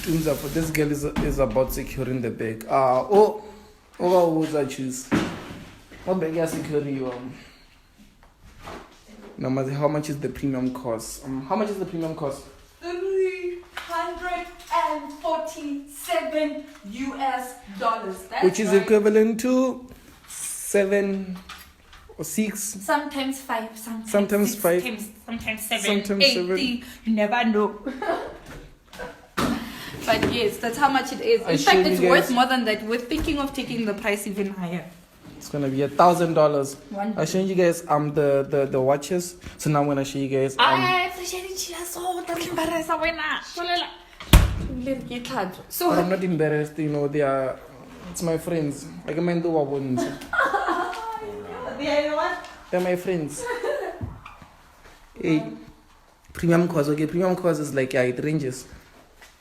This girl is about securing the bag. What would I choose? What bag are securing you? No matter how much is the premium cost? How much is the premium cost? $347 US. That's which is right. equivalent to 7 or 6. Sometimes 5, Sometimes 6, 5. sometimes 7, Sometimes 8. 7. You never know. But yes, that's how much it is. I In fact, showed it's you worth guys. more than that. We're thinking of taking the price even higher. It's gonna be $1,000. One. I showed you guys the watches. So now I'm gonna show you guys So but I'm not embarrassed, you know, it's my friends. Like I'm into what they're my friends. Hey, premium course, okay, premium course is like it ranges.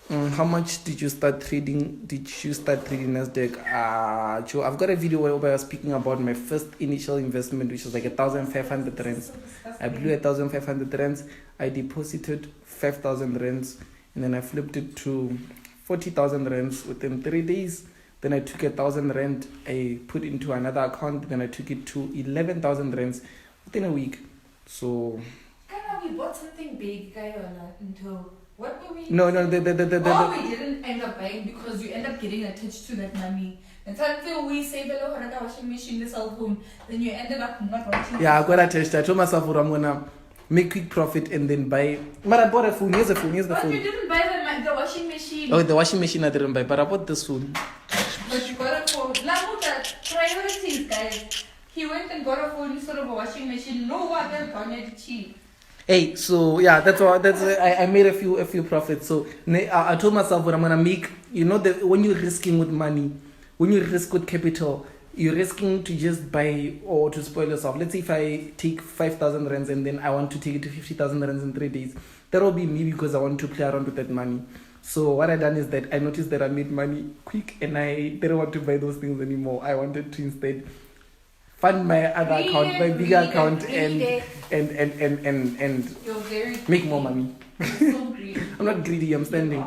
How much did you start trading? Did you start trading Nasdaq? Joe, I've got a video where I was speaking about my first initial investment, which was like 1,500 rands. I blew 1,500 rands. I deposited 5,000 rands, and then I flipped it to 40,000 rands within 3 days. Then I took 1,000 rand, I put into another account. Then I took it to 11,000 rands within a week. So. We bought something big, until. What were we? No, we didn't end up buying because you end up getting attached to that money. And until we save a lot of washing machine, the cell phone, then you ended up not watching. Yeah, I got attached. I told myself, I'm gonna make quick profit and then buy. But I bought a phone. Here's the phone. Here's the phone. But you didn't buy the washing machine. Oh, the washing machine I didn't buy, but I bought this phone. But you got a phone. Priorities, guys. He went and got a phone instead of a washing machine. No other gonna cheap. Hey, so yeah, I made a few profits. So I told myself what I'm gonna make. You know that when you're risking with money, when you risk with capital, you're risking to just buy or to spoil yourself. Let's say if I take 5,000 rands and then I want to take it to 50,000 rands in 3 days, that will be me because I want to play around with that money. So what I done is that I noticed that I made money quick and I didn't want to buy those things anymore. I wanted to instead fund my other account, my bigger account, and make more money. So greedy. I'm not greedy. I'm spending.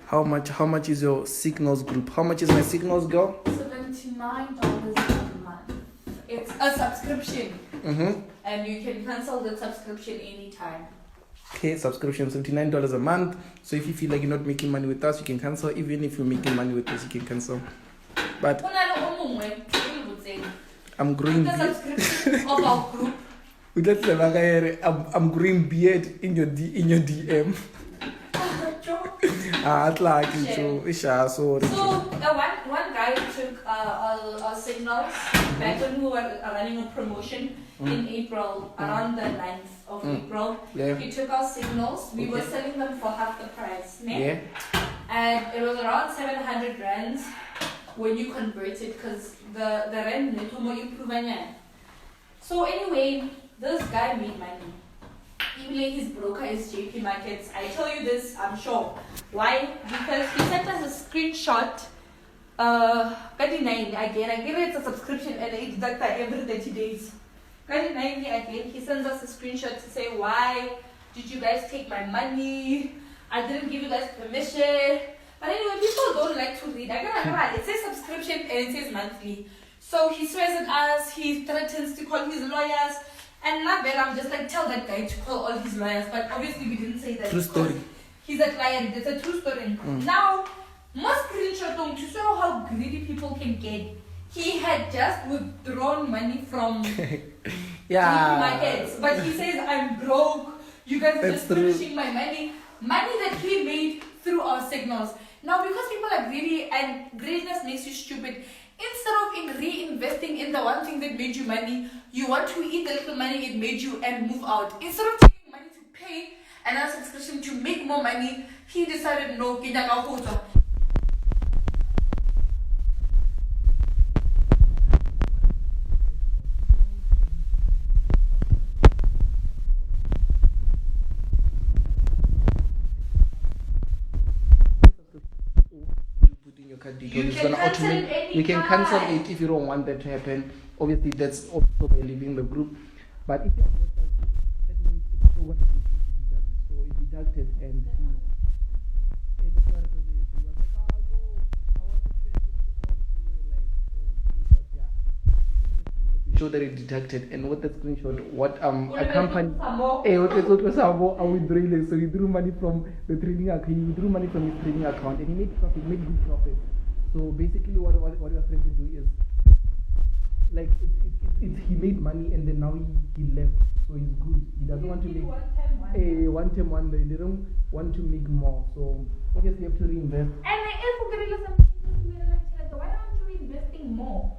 How much is your Signals group? How much is my Signals, girl? $79 a month. It's a subscription, and you can cancel the subscription anytime. Okay, subscription $79 a month. So if you feel like you're not making money with us, you can cancel. Even if you're making money with us, you can cancel. But I'm growing the beard. subscription of our group. I'm growing beard in your DM. It's like so. So one guy took our signals back when we were running a promotion in April, around the 9th of April. Yeah. He took our signals. We were selling them for half the price. Yeah. And it was around 700 rands when you convert it, because the rand little more improvement. So anyway, this guy made money. Even his broker is JP Markets. I tell you this, I'm sure. Why? Because he sent us a screenshot. 39 again. I give it a subscription and it's like that every 30 days. 39 again. He sends us a screenshot to say, why did you guys take my money? I didn't give you guys permission. But anyway, people don't like to read. It says subscription and it says monthly. So he swears at us. He threatens to call his lawyers. And now I'm just like, tell that guy to call all his lawyers. But obviously we didn't say that. True story. He's a client. It's a true story. Now, most screenshot to show how greedy people can get. He had just withdrawn money from yeah. markets. But he says, I'm broke. You guys are just finishing my money. Money that he made through our signals. Now, because people are greedy and greediness makes you stupid, instead of reinvesting in the one thing that made you money, you want to eat the little money it made you and move out. Instead of taking money to pay another subscription to make more money, he decided no, You can cancel it if you don't want that to happen. Obviously, that's also by leaving the group. But if you have WhatsApp, that means it's still what so it deducted and that's what it was. He was like, oh no, I want to send it. Show that it deducted, and with the screenshot, what a company are withdrawing. So he drew money from the trading account. He withdrew money from his trading account, and he made profit, made good profit. So basically, what you're trying to do is, like, he made money and then now he left, so he's good. He doesn't want to make. one term one, they didn't want to make more, so obviously you have to reinvest. And if we're gonna something, why aren't you investing more?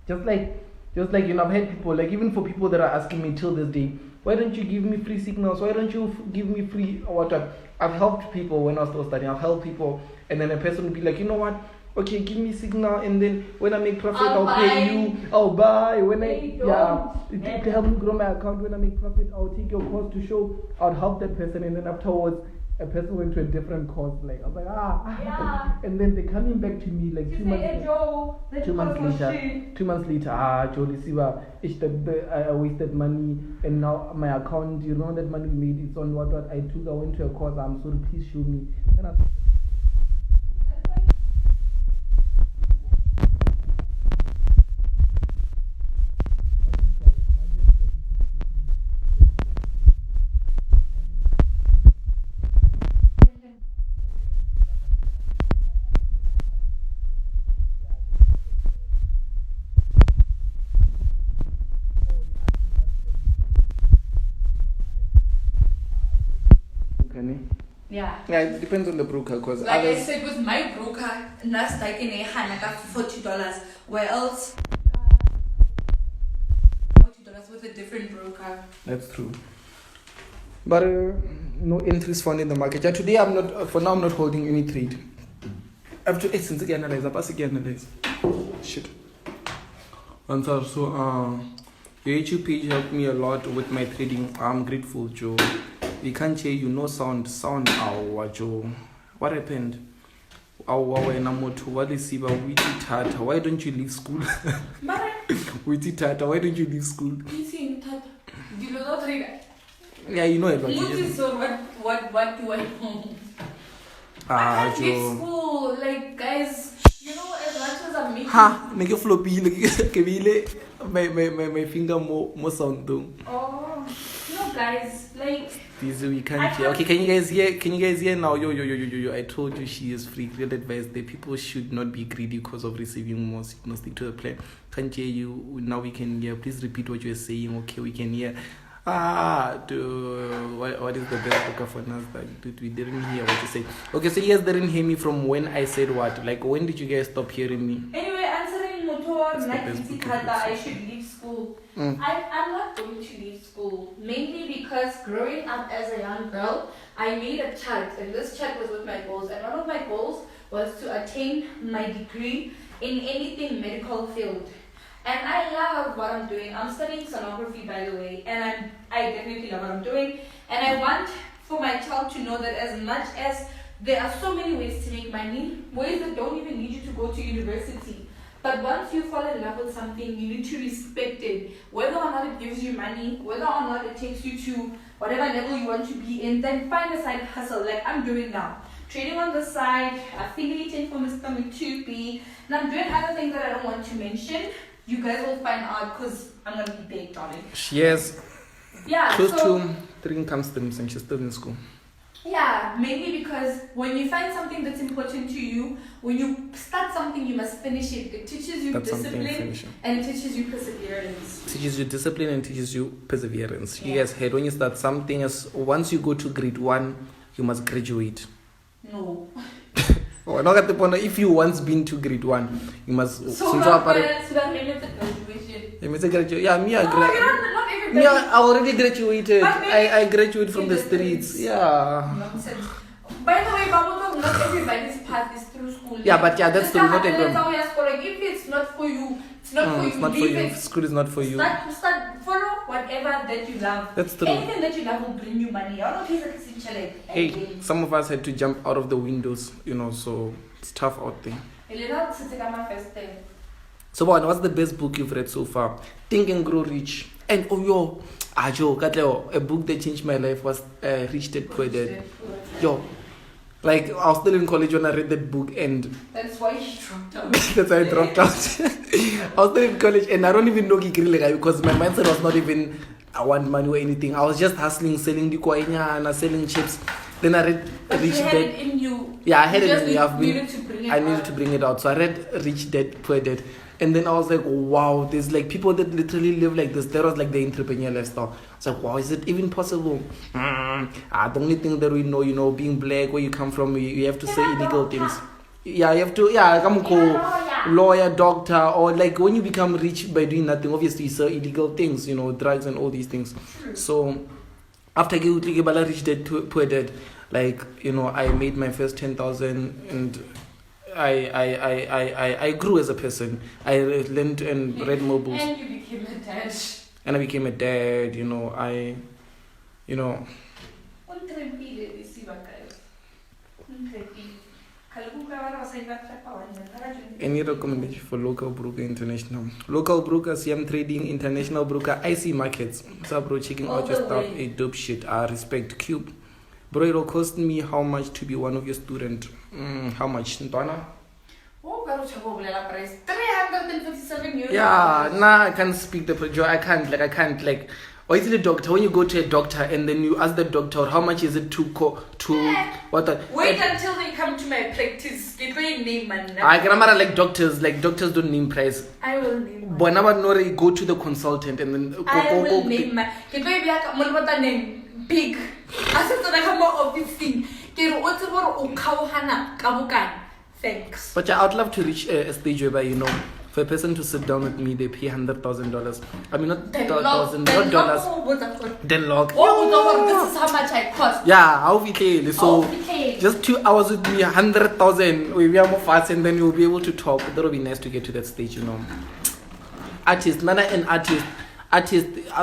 Just like I've had people, like even for people that are asking me till this day, why don't you give me free signals? Why don't you give me free water? I've helped people when I was still studying. I've helped people, and then a person would be like, you know what? Okay, give me signal, and then when I make profit, I'll pay you. I'll buy when to help me grow my account. When I make profit, I'll take your course to show. I'll help that person, and then afterwards, a person went to a different course. Like I was like, and then they're coming back to me like 2 months. 2 months later, 2 months later, Joe, I wasted money, and now my account, you know that money we made, it's on what I took. I went to a course. I'm sorry, please show me. And Yeah, it depends on the broker, because like I said, with my broker, last like in a hand, I got $40. Where else? $40 with a different broker. That's true. But no entries found in the market. Yeah, today I'm not. For now, I'm not holding any trade. I have to since again analyze. Shit. And so your YouTube page helped me a lot with my trading. I'm grateful, Joe. We can't hear you. No sound. Joe. What happened? Why don't you leave school? Witty Tata, why don't you leave school? Yeah, you know it. So what do I know? I can't leave school. Like, guys, you know, as much as I'm making... make a floppy. My finger more sound though. Oh, no, guys, like... We can't hear. Okay, can you guys hear now? Yo. I told you she is free. Real advice. The people should not be greedy because of receiving more signals. Stick to the plan. Can't hear you. Now we can hear. Please repeat what you're saying. Okay, we can hear. What is the best broker for Nasdaq? We didn't hear what you said. Okay, so you guys didn't hear me from when I said what? Like, when did you guys stop hearing me? Anyway, answering Motor, I should leave school. I'm not going to leave school, mainly because growing up as a young girl, I made a chart, and this chart was with my goals, and one of my goals was to attain my degree in anything medical field. And I love what I'm doing. I'm studying sonography, by the way, and I definitely love what I'm doing. And I want for my child to know that as much as there are so many ways to make money, ways that don't even need you to go to university. But once you fall in love with something, you need to respect it. Whether or not it gives you money, whether or not it takes you to whatever level you want to be in, then find a side hustle like I'm doing now. Trading on the side, affiliating for Mr. Mtupi, and I'm doing other things that I don't want to mention. You guys will find out because I'm going to be big, darling. Yes. Yeah, close to 3 income streams and she's still in school. Yeah, mainly because when you find something that's important to you, when you start something, you must finish it. It teaches you discipline and it teaches you perseverance. It teaches you discipline and teaches you perseverance. Yeah. You guys heard when you start something, once you go to grade 1, you must graduate. No. If you once been to grade 1, you must... So not graduation. Yeah, I already graduated. I graduated from the streets. Yeah. Nonsense. By the way, Babu, not everybody's path is through school. Yeah, but that's still not everyone. If it's not for you, it's not for you. It's not for you. School is not for you. Follow whatever that you love. That's true. Anything that you love will bring you money. Hey, some of us had to jump out of the windows, so it's tough out there. So what's the best book you've read so far? Think and Grow Rich. And a book that changed my life was Rich Dad Poor Dad. Like I was still in college when I read that book, and that's why you dropped out. That's why I dropped out. I was still in college and I don't even know because my mindset was not even I want money or anything. I was just hustling, selling the and selling chips. Then I read Rich Dad. Had it in you. Yeah, I had it in me. I needed to bring it out. So I read Rich Dad Poor Dad. And then I was like, wow, there's like people that literally live like this. That was like the entrepreneur lifestyle. It's like, wow, is it even possible? The only thing that we know, being black, where you come from, you have to say illegal things. Yeah, you have to, come cool, lawyer, doctor, or like when you become rich by doing nothing, obviously you sell illegal things, drugs and all these things. So after Bala Rich Dad Poor Dad, like, I made my first 10,000 and I grew as a person. I learned and read more books. And you became a dad. And I became a dad, Any recommendation for local broker international? Local broker, CM Trading, international broker, IC Markets. So bro, checking out your stuff, a dope shit. I respect Cube. Bro, it'll cost me how much to be one of your student? How much, Ntwana? Oh, 357 euros. Yeah, I can't speak the Joe. I can't. Or is it a doctor? When you go to a doctor and then you ask the doctor, how much is it to what? Wait until they come to my practice. Get my name, man. I can remember like doctors don't name price. I will name. But now I go to the consultant and then I will name. Get my name. Big. I said that I have more obvious thing. Get what's about Okauhana Kabukan. Thanks. But I would love to reach a stage where for a person to sit down with me, they pay $100,000. I mean, not $1,000, not dollars. Then log. Oh, this is how much I cost. Yeah, how we tell. So just 2 hours with me, 100,000. We are more fast, and then you'll be able to talk. That would be nice to get to that stage, Artist, Nana, an artist. I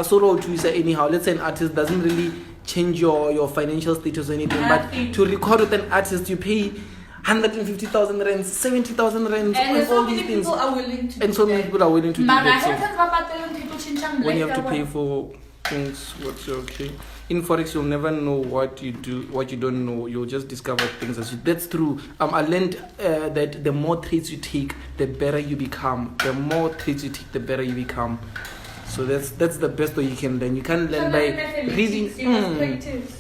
sort of to say anyhow. Let's say an artist doesn't really change your financial status or anything, but to record with an artist, you pay 150,000 rand, 70,000 rand, and all these things. And so many people are willing to do that. So when you have to pay for things, what's okay? In Forex, you'll never know what you don't know. You'll just discover things as you. That's true. I learned that the more trades you take, the better you become. The more trades you take, the better you become. So that's the best way you can learn. You can't learn by reading.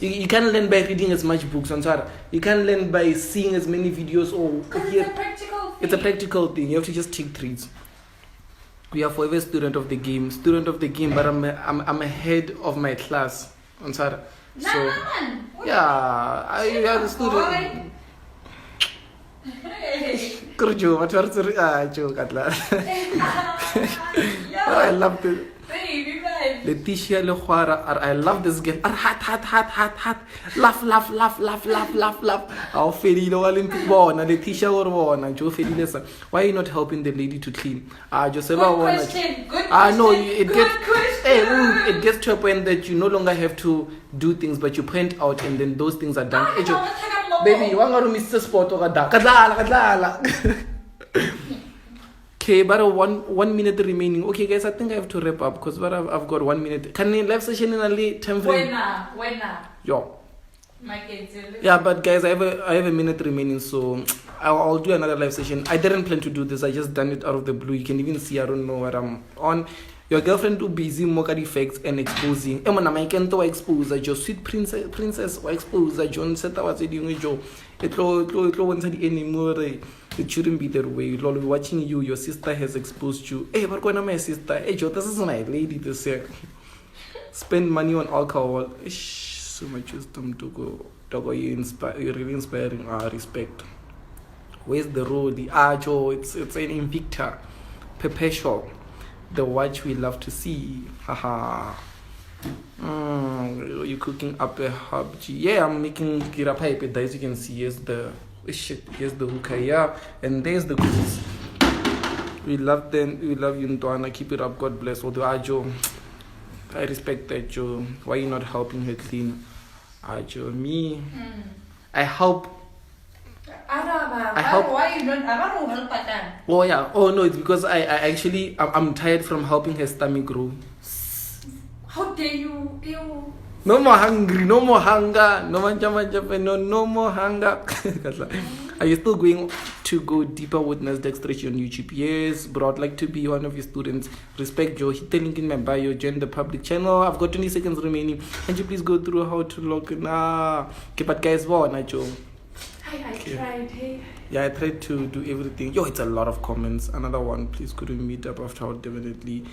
You can't learn by reading as much books on Sarah. You can't learn by seeing as many videos or hear. It's a practical thing. You have to just take trades. We are forever student of the game, but I'm ahead of my class on Sarah. So yeah, I am a student. Kurjo, what joke at last. I love this. Letitia Lehuara, I love this girl. Hat. Laugh. I'll fail you Olympic born. Letitia or born. Joe Fedilesa. Why are you not helping the lady to clean? Josepha. No, it gets to a point that you no longer have to do things, but you point out, and then those things are done. Baby, you want to miss the spot or kadala. Okay, but 1 minute remaining. Okay, guys, I think I have to wrap up because I've got 1 minute. Can you live session in a late time frame? When? Yo. Yeah, but guys, I have a minute remaining, so I'll do another live session. I didn't plan to do this. I just done it out of the blue. You can even see I don't know what I'm on. Your girlfriend too busy mocha facts and exposing. Emona my kento expose your sweet princess or expose John Seta was doing Joe. It won't say anymore. It shouldn't be that way. Lol, watching you, your sister has exposed you. Hey, what going on, my sister? Hey, Joe, this is my lady this year. Spend money on alcohol. So much wisdom to go. You're really inspiring. Respect. Where's the road? Joe, it's an Invicta. Perpetual. The watch we love to see. Haha. You cooking up a hub? Yeah, I'm making kira pipe. As you can see, here's the hookah, yeah, and there's the cookies. We love them. We love you, Ntwana. Keep it up. God bless. Although Ajo, I respect that, Joe. Why you not helping her clean? Ajo, me. I help. Why you don't? I don't help at. Oh yeah. Oh no, it's because I'm tired from helping her stomach grow. How dare you? No more hungry, no more hunger, no more hunger. Are you still going to go deeper with Nasdaq Stretch on YouTube? Yes, bro, I'd like to be one of your students. Respect Joe. Hit the link in my bio. Join the public channel. I've got 20 seconds remaining. Can you please go through how to log in? Okay, but guys, Joe. I tried. Hey. yeah, I tried to do everything. Yo, it's a lot of comments. Another one, please could we meet up after? I would definitely